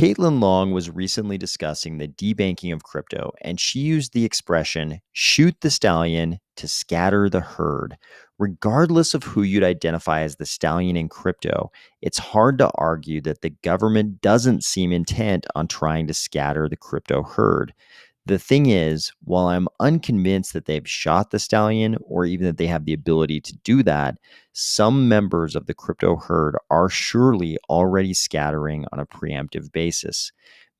Caitlin Long was recently discussing the debanking of crypto, and she used the expression shoot the stallion to scatter the herd. Regardless of who you'd identify as the stallion in crypto, it's hard to argue that the government doesn't seem intent on trying to scatter the crypto herd. The thing is, while I'm unconvinced that they've shot the stallion or even that they have the ability to do that, some members of the crypto herd are surely already scattering on a preemptive basis.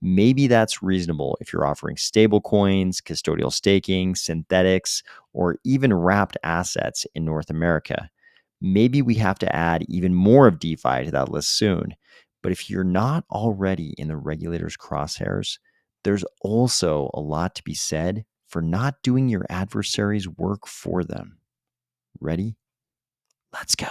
Maybe that's reasonable if you're offering stablecoins, custodial staking, synthetics, or even wrapped assets in North America. Maybe we have to add even more of DeFi to that list soon. But if you're not already in the regulators' crosshairs, there's also a lot to be said for not doing your adversary's work for them. Ready? Let's go.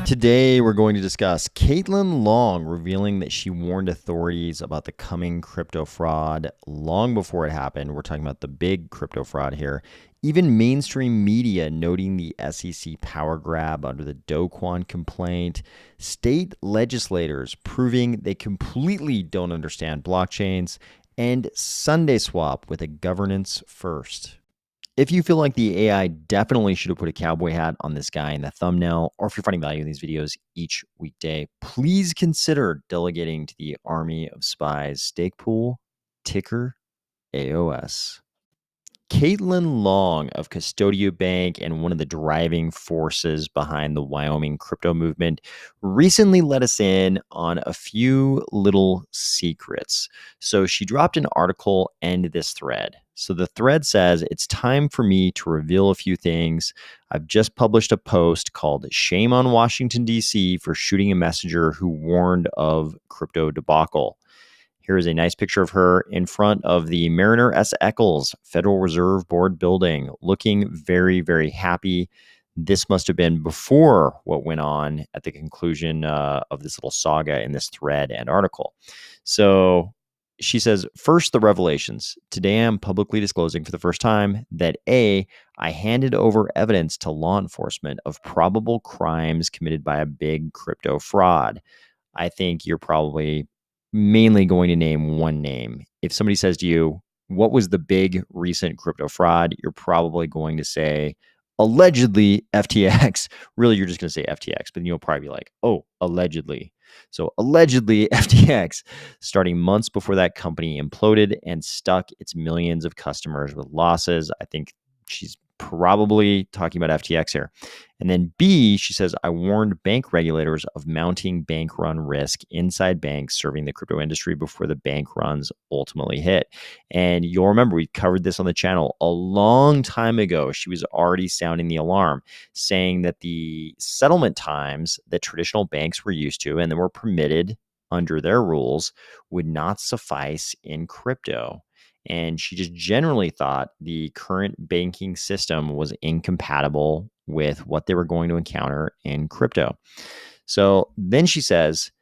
Today, we're going to discuss Caitlin Long revealing that she warned authorities about the coming crypto fraud long before it happened. We're talking about the big crypto fraud here. Even mainstream media noting the SEC power grab under the Do Kwon complaint. State legislators proving they completely don't understand blockchains. And SundaeSwap with a governance first. If you feel like the AI definitely should have put a cowboy hat on this guy in the thumbnail, or if you're finding value in these videos each weekday, please consider delegating to the Army of Spies stake pool, ticker AOS. Caitlin Long of Custodial Bank and one of the driving forces behind the Wyoming crypto movement recently let us in on a few little secrets. So she dropped an article and this thread. So the thread says, it's time for me to reveal a few things. I've just published a post called Shame on Washington, D.C. for shooting a messenger who warned of crypto debacle. Here is a nice picture of her in front of the Mariner S. Eccles Federal Reserve Board building, looking very, very happy. This must have been before what went on at the conclusion of this little saga in this thread and article. So she says, first, the revelations. Today, I'm publicly disclosing for the first time that A, I handed over evidence to law enforcement of probable crimes committed by a big crypto fraud. I think you're probably mainly going to name one name. If somebody says to you, what was the big recent crypto fraud? You're probably going to say, allegedly FTX. Really, you're just going to say FTX, but you'll probably be like, oh, allegedly. So allegedly FTX, starting months before that company imploded and stuck its millions of customers with losses. I think she's probably talking about FTX here. And then B, she says, I warned bank regulators of mounting bank run risk inside banks serving the crypto industry before the bank runs ultimately hit. And you'll remember we covered this on the channel a long time ago. She was already sounding the alarm, saying that the settlement times that traditional banks were used to and that were permitted under their rules would not suffice in crypto. And she just generally thought the current banking system was incompatible with what they were going to encounter in crypto. So then she says,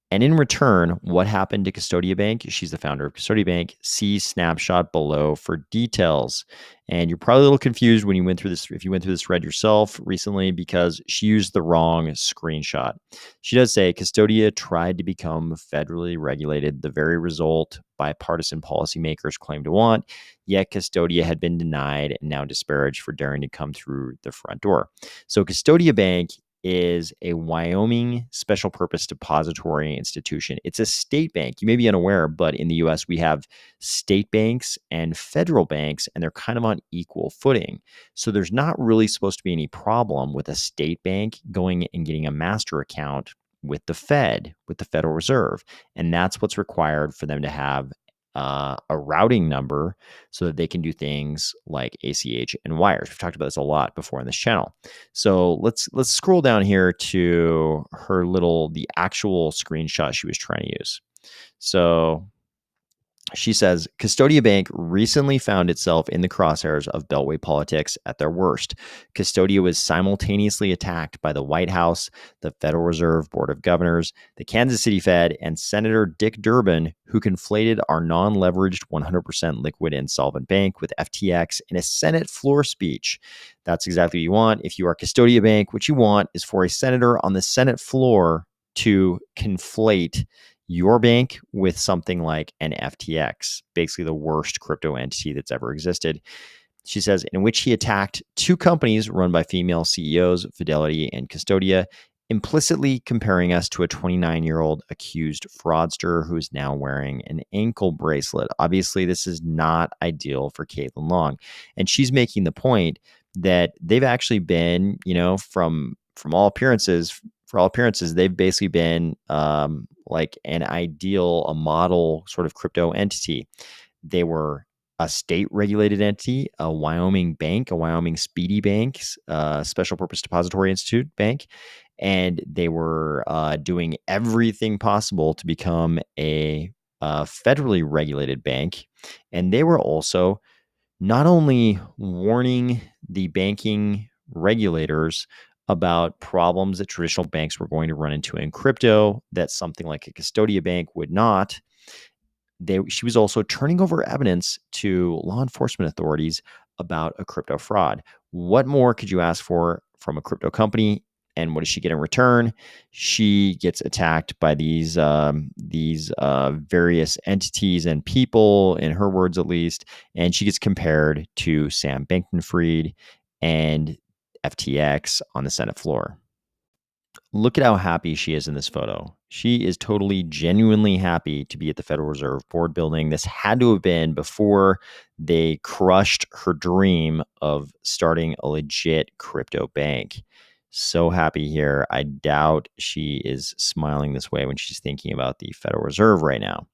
and in return, what happened to Custodia Bank? She's the founder of Custodia Bank. See snapshot below for details. And you're probably a little confused when you went through this, if you went through this thread yourself recently, because she used the wrong screenshot. She does say Custodia tried to become federally regulated, the very result bipartisan policymakers claim to want, yet Custodia had been denied and now disparaged for daring to come through the front door. So Custodia Bank is a Wyoming special purpose depository institution. It's a state bank. You may be unaware, but in the US, we have state banks and federal banks, and they're kind of on equal footing. So there's not really supposed to be any problem with a state bank going and getting a master account with the Fed, with the Federal Reserve. And that's what's required for them to have a routing number so that they can do things like ACH and wires. We've talked about this a lot before on this channel. So let's scroll down here to the actual screenshot she was trying to use. So She says, Custodia Bank recently found itself in the crosshairs of Beltway politics at their worst. Custodia was simultaneously attacked by the White House, the Federal Reserve Board of Governors, the Kansas City Fed, and Senator Dick Durbin, who conflated our non-leveraged 100% liquid and solvent bank with FTX in a Senate floor speech. That's exactly what you want. If you are Custodia Bank, what you want is for a senator on the Senate floor to conflate your bank with something like an FTX, basically the worst crypto entity that's ever existed. She says, in which he attacked two companies run by female CEOs, Fidelity and Custodia, implicitly comparing us to a 29-year-old accused fraudster who is now wearing an ankle bracelet. Obviously, this is not ideal for Caitlin Long. And she's making the point that they've actually been, from all appearances, for all appearances, they've basically been like an ideal, a model sort of crypto entity. They were a state-regulated entity, a Wyoming bank, a Wyoming Speedy Bank, Special Purpose Depository Institute bank, and they were doing everything possible to become a federally regulated bank. And they were also not only warning the banking regulators about problems that traditional banks were going to run into in crypto that something like a Custodia bank would not. She was also turning over evidence to law enforcement authorities about a crypto fraud. What more could you ask for from a crypto company? And what does she get in return? She gets attacked by these various entities and people, in her words at least, and she gets compared to Sam Bankman-Fried and FTX on the Senate floor. Look at how happy she is in this photo. She is totally, genuinely happy to be at the Federal Reserve Board building. This had to have been before they crushed her dream of starting a legit crypto bank. So happy here. I doubt she is smiling this way when she's thinking about the Federal Reserve right now.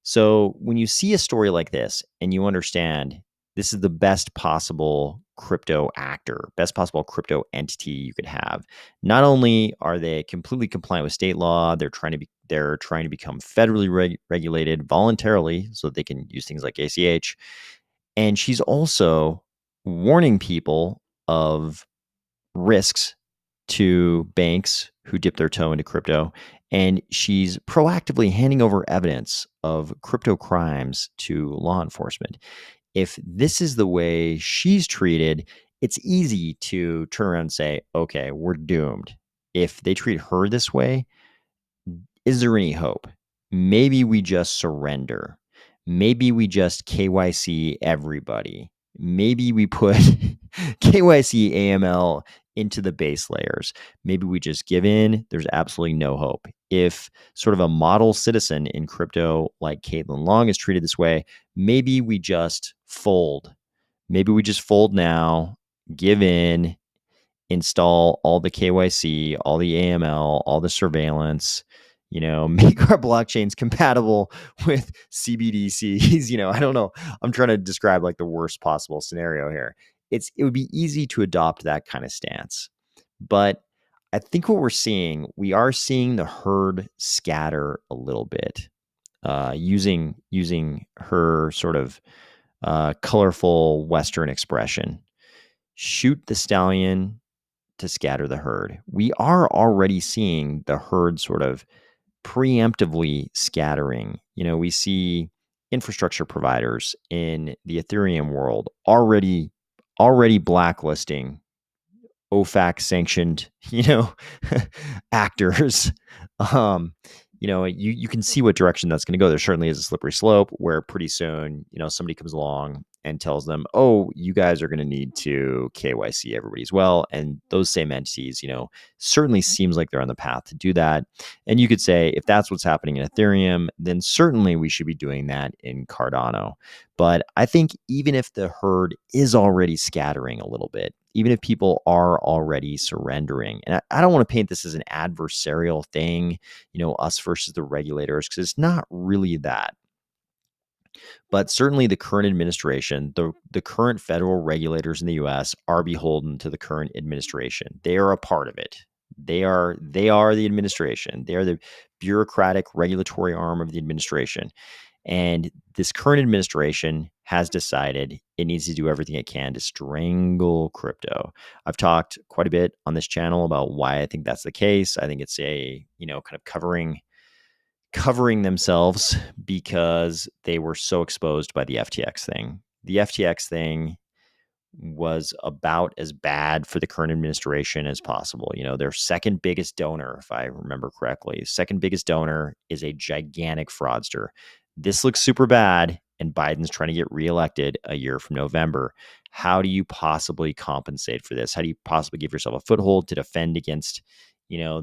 So when you see a story like this and you understand this is the best possible crypto actor, best possible crypto entity you could have. Not only are they completely compliant with state law, they're trying to become federally regulated voluntarily so that they can use things like ACH. And she's also warning people of risks to banks who dip their toe into crypto. And she's proactively handing over evidence of crypto crimes to law enforcement. If this is the way she's treated, it's easy to turn around and say, okay, we're doomed. If they treat her this way, is there any hope? Maybe we just surrender. Maybe we just KYC everybody. Maybe we put KYC AML into the base layers. Maybe we just give in. There's absolutely no hope. If sort of a model citizen in crypto like Caitlin Long is treated this way, maybe we just fold. Maybe we just fold now, give in, install all the KYC, all the AML, all the surveillance, make our blockchains compatible with CBDCs. I don't know. I'm trying to describe like the worst possible scenario here. It would be easy to adopt that kind of stance. But I think what we are seeing the herd scatter a little bit, using her sort of colorful Western expression. Shoot the stallion to scatter the herd. We are already seeing the herd sort of preemptively scattering. We see infrastructure providers in the Ethereum world already blacklisting OFAC sanctioned, actors. You can see what direction that's going to go. There certainly is a slippery slope where pretty soon, somebody comes along and tells them, oh, you guys are going to need to KYC everybody as well. And those same entities, certainly seems like they're on the path to do that. And you could say, if that's what's happening in Ethereum, then certainly we should be doing that in Cardano. But I think even if the herd is already scattering a little bit, even if people are already surrendering, and I don't want to paint this as an adversarial thing, us versus the regulators, because it's not really that. But certainly the current administration, the current federal regulators in the US are beholden to the current administration. They are a part of it. They are the administration. They are the bureaucratic regulatory arm of the administration. And this current administration has decided it needs to do everything it can to strangle crypto. I've talked quite a bit on this channel about why I think that's the case. I think it's a, kind of covering themselves because they were so exposed by the FTX thing. The FTX thing was about as bad for the current administration as possible. Their second biggest donor, if I remember correctly, second biggest donor is a gigantic fraudster. This looks super bad, and Biden's trying to get reelected a year from November. How do you possibly compensate for this? How do you possibly give yourself a foothold to defend against,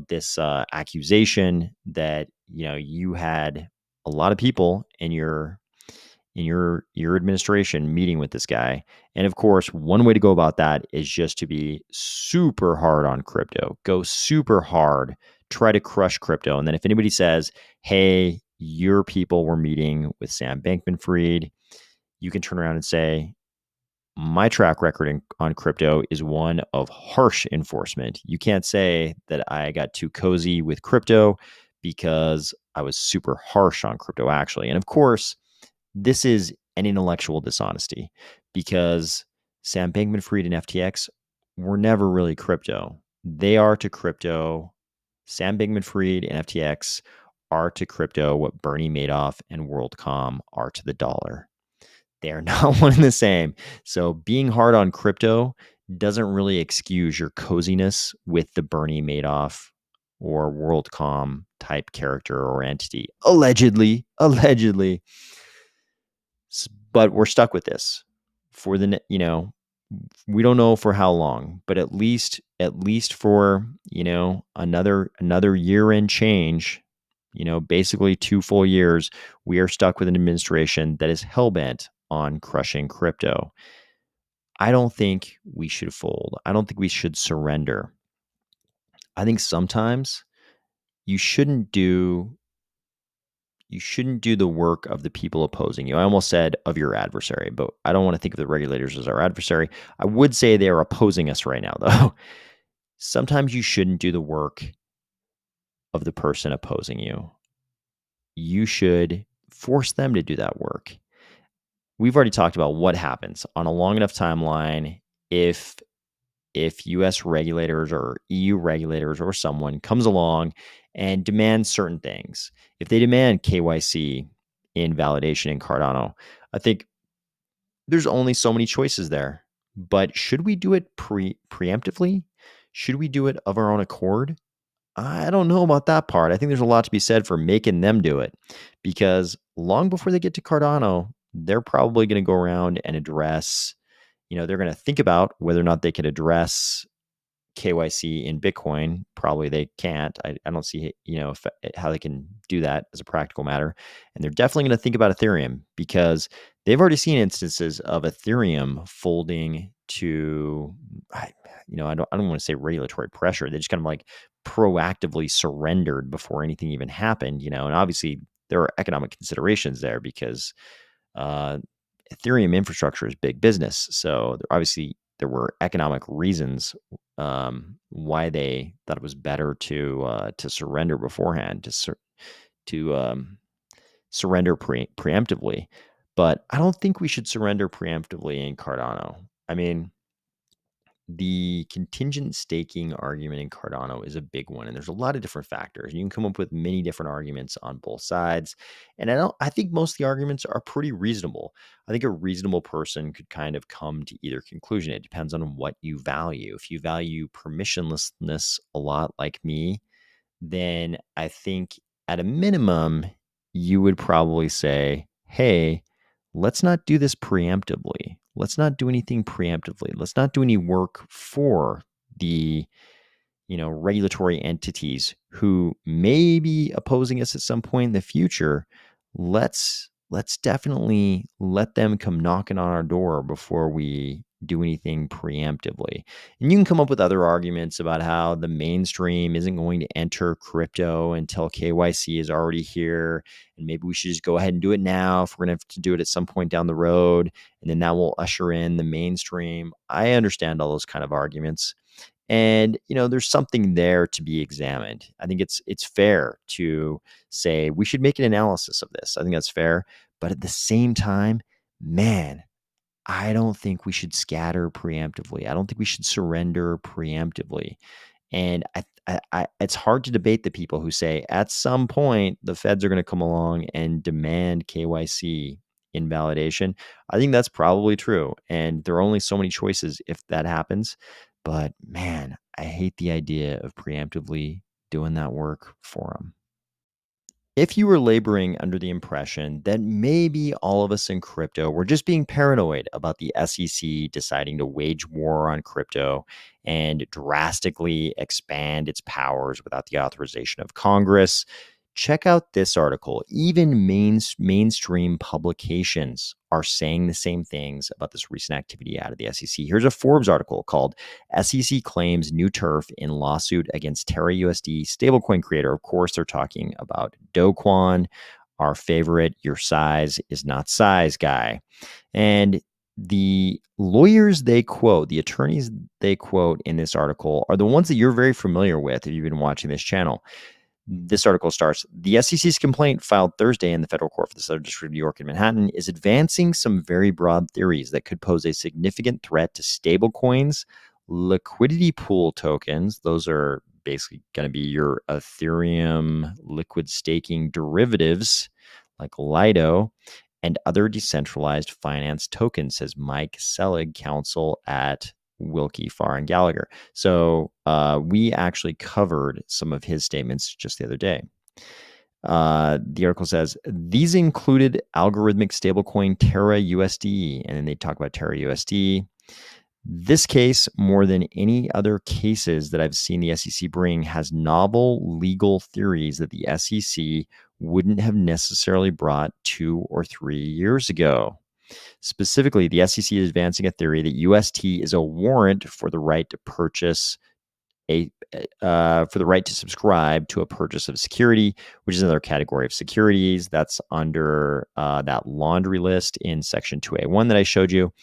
this accusation that, you had a lot of people in your administration meeting with this guy. And of course, one way to go about that is just to be super hard on crypto. Go super hard, try to crush crypto. And then if anybody says, hey, your people were meeting with Sam Bankman-Fried, you can turn around and say, my track record on crypto is one of harsh enforcement. You can't say that I got too cozy with crypto because I was super harsh on crypto, actually. And of course, this is an intellectual dishonesty because Sam Bankman-Fried and FTX were never really crypto. They are to crypto. Sam Bankman-Fried and FTX are to crypto what Bernie Madoff and WorldCom are to the dollar. They are not one and the same. So being hard on crypto doesn't really excuse your coziness with the Bernie Madoff or WorldCom type character or entity. Allegedly. But we're stuck with this for the, we don't know for how long, but at least for, another year and change, basically 2 full years, we are stuck with an administration that is hell-bent on crushing crypto. I don't think we should fold. I don't think we should surrender. I think sometimes you shouldn't do the work of the people opposing you. I almost said of your adversary, but I don't want to think of the regulators as our adversary. I would say they are opposing us right now, though. Sometimes you shouldn't do the work of the person opposing you. You should force them to do that work. We've already talked about what happens on a long enough timeline if US regulators or EU regulators or someone comes along and demands certain things. If they demand KYC in validation in Cardano, I think there's only so many choices there. But should we do it preemptively? Should we do it of our own accord? I don't know about that part. I think there's a lot to be said for making them do it because long before they get to Cardano, they're probably going to go around and address, they're going to think about whether or not they can address KYC in Bitcoin. Probably they can't. I don't see, how they can do that as a practical matter. And they're definitely going to think about Ethereum because they've already seen instances of Ethereum folding to, I don't want to say regulatory pressure. They just kind of like proactively surrendered before anything even happened, and obviously there are economic considerations there because Ethereum infrastructure is big business. So obviously there were economic reasons why they thought it was better to surrender beforehand, to surrender preemptively. But I don't think we should surrender preemptively in Cardano. I mean, the contingent staking argument in Cardano is a big one, and there's a lot of different factors. You can come up with many different arguments on both sides, and I think most of the arguments are pretty reasonable. I think a reasonable person could kind of come to either conclusion. It depends on what you value. If you value permissionlessness a lot like me, then I think at a minimum, you would probably say, hey, let's not do this preemptively. Let's not do anything preemptively. Let's not do any work for the, regulatory entities who may be opposing us at some point in the future. Let's definitely let them come knocking on our door before we do anything preemptively. And you can come up with other arguments about how the mainstream isn't going to enter crypto until KYC is already here. And maybe we should just go ahead and do it now if we're going to have to do it at some point down the road. And then that will usher in the mainstream. I understand all those kind of arguments. And, there's something there to be examined. I think it's fair to say we should make an analysis of this. I think that's fair. But at the same time, man, I don't think we should scatter preemptively. I don't think we should surrender preemptively. And it's hard to debate the people who say at some point the feds are going to come along and demand KYC invalidation. I think that's probably true. And there are only so many choices if that happens. But man, I hate the idea of preemptively doing that work for them. If you were laboring under the impression that maybe all of us in crypto were just being paranoid about the SEC deciding to wage war on crypto and drastically expand its powers without the authorization of Congress, check out this article. Even mainstream publications are saying the same things about this recent activity out of the SEC. Here's a Forbes article called SEC Claims New Turf in Lawsuit Against Terra USD Stablecoin Creator. Of course, they're talking about Do Kwon, our favorite Your Size is Not Size guy. And the lawyers they quote, the attorneys they quote in this article are the ones that you're very familiar with if you've been watching this channel. This article starts, the SEC's complaint filed Thursday in the federal court for the Southern District of New York in Manhattan is advancing some very broad theories that could pose a significant threat to stablecoins, liquidity pool tokens. Those are basically going to be your Ethereum liquid staking derivatives like Lido, and other decentralized finance tokens, says Mike Selig, counsel at Wilkie, Farr, and Gallagher. So we actually covered some of his statements just the other day. The article says, these included algorithmic stablecoin Terra USD, and then they talk about Terra USD. This case, more than any other cases that I've seen the SEC bring, has novel legal theories that the SEC wouldn't have necessarily brought 2 or 3 years ago. Specifically, the SEC is advancing a theory that UST is a warrant for the right to purchase for the right to subscribe to a purchase of security, which is another category of securities that's under that laundry list in Section 2A1 that I showed you.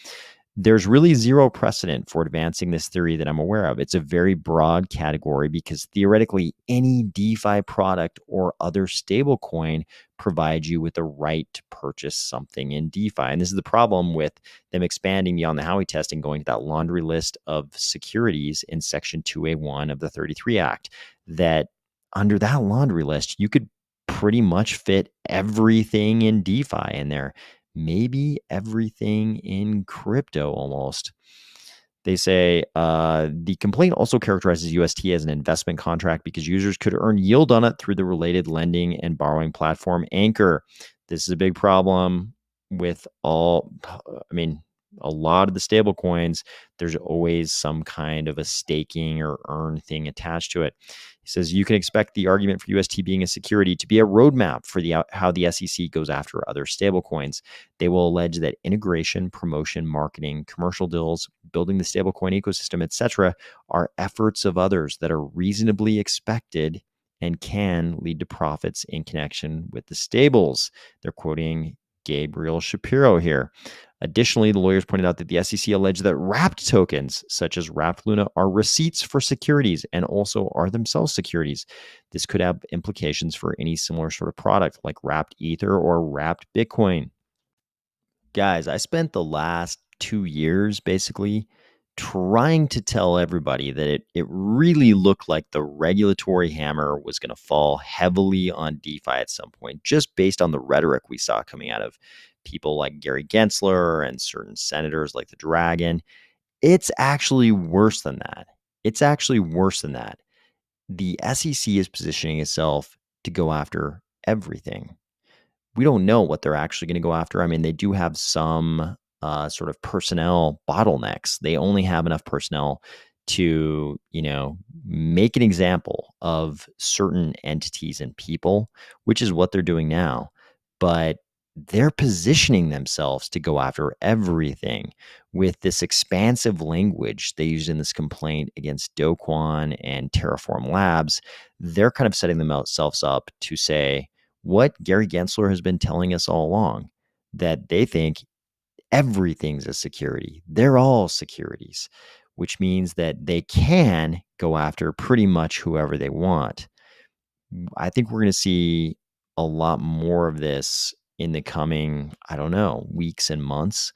There's really zero precedent for advancing this theory that I'm aware of. It's a very broad category because theoretically any DeFi product or other stablecoin provides you with the right to purchase something in DeFi. And this is the problem with them expanding beyond the Howey test and going to that laundry list of securities in Section 2A1 of the 33 Act, that under that laundry list, you could pretty much fit everything in DeFi in there. Maybe everything in crypto almost. They say the complaint also characterizes UST as an investment contract because users could earn yield on it through the related lending and borrowing platform Anchor. This is a big problem with a lot of the stable coins. There's always some kind of a staking or earn thing attached to it. He says you can expect the argument for UST being a security to be a roadmap for how the SEC goes after other stablecoins. They will allege that integration, promotion, marketing, commercial deals, building the stablecoin ecosystem, etc., are efforts of others that are reasonably expected and can lead to profits in connection with the stables. They're quoting Gabriel Shapiro here. Additionally, the lawyers pointed out that the SEC alleged that wrapped tokens, such as wrapped Luna, are receipts for securities and also are themselves securities. This could have implications for any similar sort of product like wrapped Ether or wrapped Bitcoin. Guys, I spent the last 2 years basically trying to tell everybody that it really looked like the regulatory hammer was going to fall heavily on DeFi at some point, just based on the rhetoric we saw coming out of people like Gary Gensler and certain senators like the Dragon. It's actually worse than that. It's actually worse than that. The SEC is positioning itself to go after everything. We don't know what they're actually going to go after. I mean, they do have some sort of personnel bottlenecks. They only have enough personnel to, make an example of certain entities and people, which is what they're doing now. But they're positioning themselves to go after everything with this expansive language they used in this complaint against Do Kwon and Terraform Labs. They're kind of setting themselves up to say what Gary Gensler has been telling us all along, that they think everything's a security. They're all securities, which means that they can go after pretty much whoever they want. I think we're going to see a lot more of this in the coming, I don't know, weeks and months.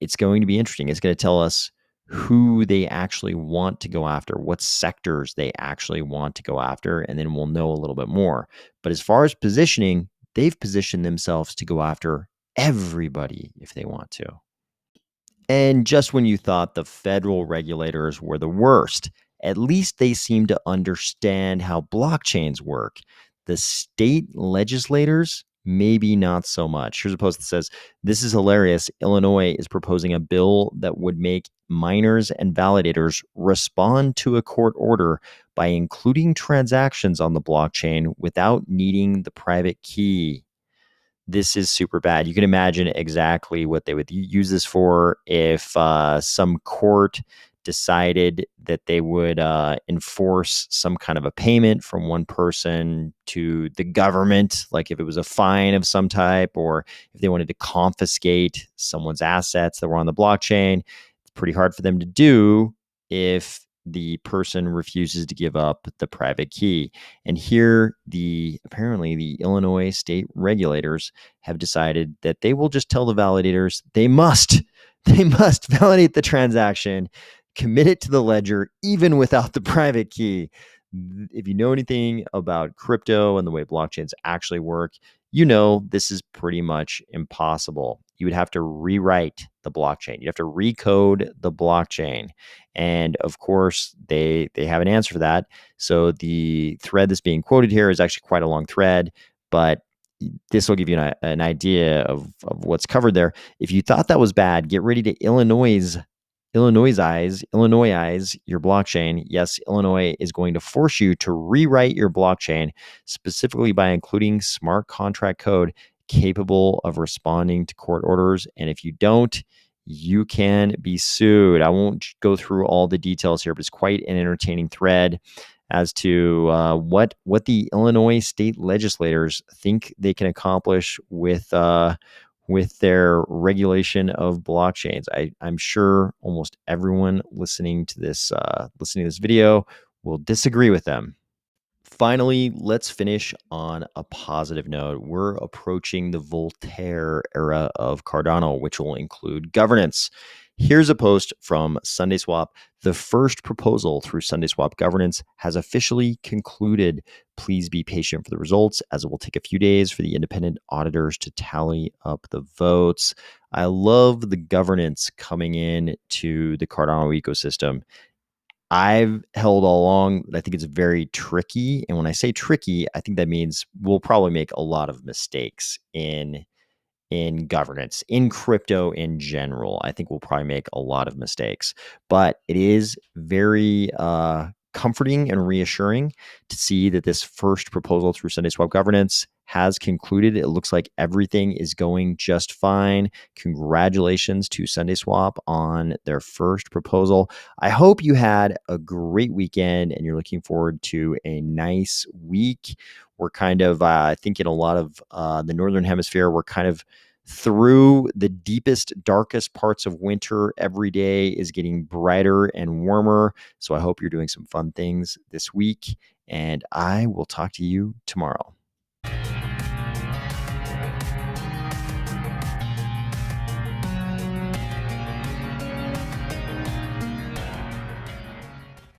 It's going to be interesting. It's going to tell us who they actually want to go after, what sectors they actually want to go after, and then we'll know a little bit more. But as far as positioning, they've positioned themselves to go after everybody if they want to. And just when you thought the federal regulators were the worst, at least they seem to understand how blockchains work. The state legislators, maybe not so much. Here's a post that says, "This is hilarious. Illinois is proposing a bill that would make miners and validators respond to a court order by including transactions on the blockchain without needing the private key." This is super bad. You can imagine exactly what they would use this for if some court decided that they would enforce some kind of a payment from one person to the government, like if it was a fine of some type, or if they wanted to confiscate someone's assets that were on the blockchain. It's pretty hard for them to do if the person refuses to give up the private key. And here, apparently the Illinois state regulators have decided that they will just tell the validators they must validate the transaction, commit it to the ledger, even without the private key. If you know anything about crypto and the way blockchains actually work, you know this is pretty much impossible. You would have to rewrite the blockchain. You'd have to recode the blockchain. And of course, they have an answer for that. So the thread that's being quoted here is actually quite a long thread, but this will give you an idea of what's covered there. If you thought that was bad, get ready to Illinoisize your blockchain. Yes, Illinois is going to force you to rewrite your blockchain, specifically by including smart contract code capable of responding to court orders. And if you don't, you can be sued. I won't go through all the details here, but it's quite an entertaining thread as to what the Illinois state legislators think they can accomplish with their regulation of blockchains. I'm sure almost everyone listening to this video will disagree with them. Finally, let's finish on a positive note. We're approaching the Voltaire era of Cardano, which will include governance. Here's a post from SundaeSwap. The first proposal through SundaeSwap Governance has officially concluded. Please be patient for the results, as it will take a few days for the independent auditors to tally up the votes. I love the governance coming in to the Cardano ecosystem. I've held all along that I think it's very tricky. And when I say tricky, I think that means we'll probably make a lot of mistakes in governance, in crypto in general. I think we'll probably make a lot of mistakes, but it is very comforting and reassuring to see that this first proposal through SundaeSwap Governance has concluded. It looks like everything is going just fine. Congratulations to SundaeSwap on their first proposal. I hope you had a great weekend and you're looking forward to a nice week. We're kind of, I think in a lot of the Northern Hemisphere, we're kind of through the deepest, darkest parts of winter. Every day is getting brighter and warmer. So I hope you're doing some fun things this week, and I will talk to you tomorrow.